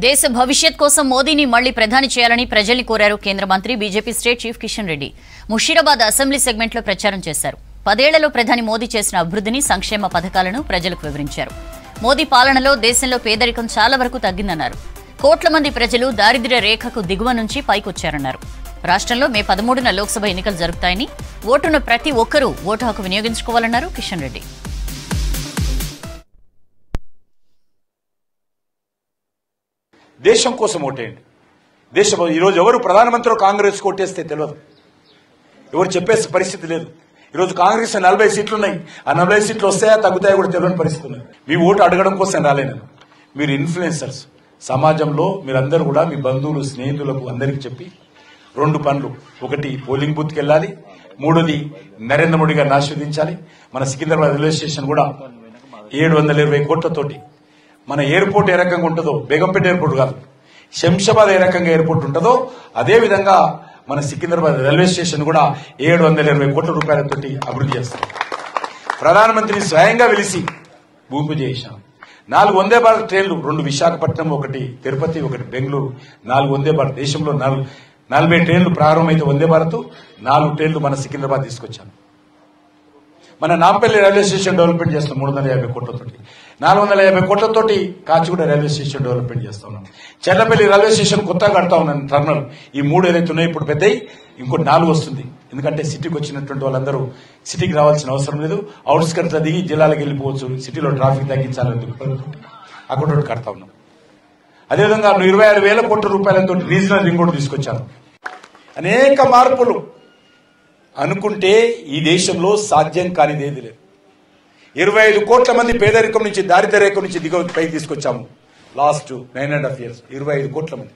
దేశ భవిష్యత్ కోసం మోదీని మళ్లీ ప్రధాని చేయాలని ప్రజల్ని కోరారు కేంద్ర మంత్రి BJP state chief Kishan Reddy. Musheerabad assembly సెగ్మెంట్లో ప్రచారం చేశారు. 10 ఏళ్లలో ప్రధాని మోదీ చేసిన అభివృద్ధిని, సంక్షేమ పథకాలను ప్రజలకు వివరించారు. మోదీ పాలనలో దేశంలో పేదరికం చాలా వరకు తగ్గిందన్నారు. కోట్ల మంది ప్రజలు దారిద్ర్య రేఖకు దిగువ నుంచి పైకొచ్చారన్నారు. రాష్ట్రంలో మే 13న లోక్సభ ఎన్నికలు జరుగుతాయని, ఓటును ప్రతి ఒక్కరూ ఓటు హక్కు వినియోగించుకోవాలన్నారు కిషన్ రెడ్డి. దేశం కోసం ఓటేయండి. దేశం ఈరోజు ఎవరు ప్రధానమంత్రి కాంగ్రెస్ ఓటేస్తే తెలియదు, ఎవరు చెప్పే పరిస్థితి లేదు. ఈరోజు కాంగ్రెస్ 40 సీట్లు ఉన్నాయి. ఆ 40 సీట్లు వస్తాయా తగ్గుతాయా కూడా తెలియని పరిస్థితి ఉంది. మీ ఓటు అడగడం కోసం రాలేను. మీరు ఇన్ఫ్లుయెన్సర్స్. సమాజంలో మీరందరూ కూడా మీ బంధువులు, స్నేహితులకు అందరికీ చెప్పి 2 పనులు. ఒకటి, పోలింగ్ బూత్కి వెళ్ళాలి. 3ది, నరేంద్ర మోడీ గారిని ఆశీర్వదించాలి. మన సికింద్రాబాద్ రైల్వే స్టేషన్ కూడా 720 కోట్లతోటి, మన ఎయిర్పోర్ట్ ఏ రకంగా ఉంటుందో, బేగంపేట ఎయిర్పోర్ట్ కాదు, శంషాబాద్ ఏ రకంగా ఎయిర్పోర్ట్ ఉంటుందో అదే విధంగా మన సికింద్రాబాద్ రైల్వే స్టేషన్ కూడా 720 కోట్ల రూపాయలతోటి అభివృద్ధి చేస్తాం. ప్రధానమంత్రిని స్వయంగా వెలిసి భూమి పూజ చేశాం. 4 వందే భారత్ ట్రైన్లు, 2 విశాఖపట్నం, 1 తిరుపతి, 1 బెంగళూరు, 4 వందే భారత్. దేశంలో 40 ట్రైన్లు ప్రారంభమైతే వందే భారత్, 4 ట్రైన్లు మన సికింద్రాబాద్ తీసుకొచ్చాను. మన నాంపల్లి రైల్వే స్టేషన్ డెవలప్మెంట్ చేస్తున్నాం 350 కోట్లతోటి. 450 కోట్లతోటి కాచిగూడ రైల్వే స్టేషన్ డెవలప్మెంట్ చేస్తా ఉన్నాం. చెర్లపల్లి రైల్వే స్టేషన్ కొత్తగా కడతా ఉన్నాను టర్మినల్. ఈ 3 ఏదైతే ఉన్నాయో ఇప్పుడు పెద్దయి, ఇంకో 4 వస్తుంది. ఎందుకంటే సిటీకి వచ్చినటువంటి వాళ్ళందరూ సిటీకి రావాల్సిన అవసరం లేదు, అవుట్స్కట్స్ లో దిగి జిల్లాలకు వెళ్ళిపోవచ్చు. సిటీలో ట్రాఫిక్ తగ్గించాలని అక్కడ కడతా ఉన్నాం. అదేవిధంగా 26,000 కోట్ల రూపాయలతో రీజనల్ రింగ్ రోడ్ తీసుకొచ్చాను. అనేక మార్పులు అనుకుంటే ఈ దేశంలో సాధ్యం కానిది ఏది లేదు. 25 కోట్ల మంది పేదరికం నుంచి, దారిద్ర్య రేఖ నుంచి దిగువ పైకి తీసుకొచ్చాము. లాస్ట్ 9.5 years 25 కోట్ల మంది.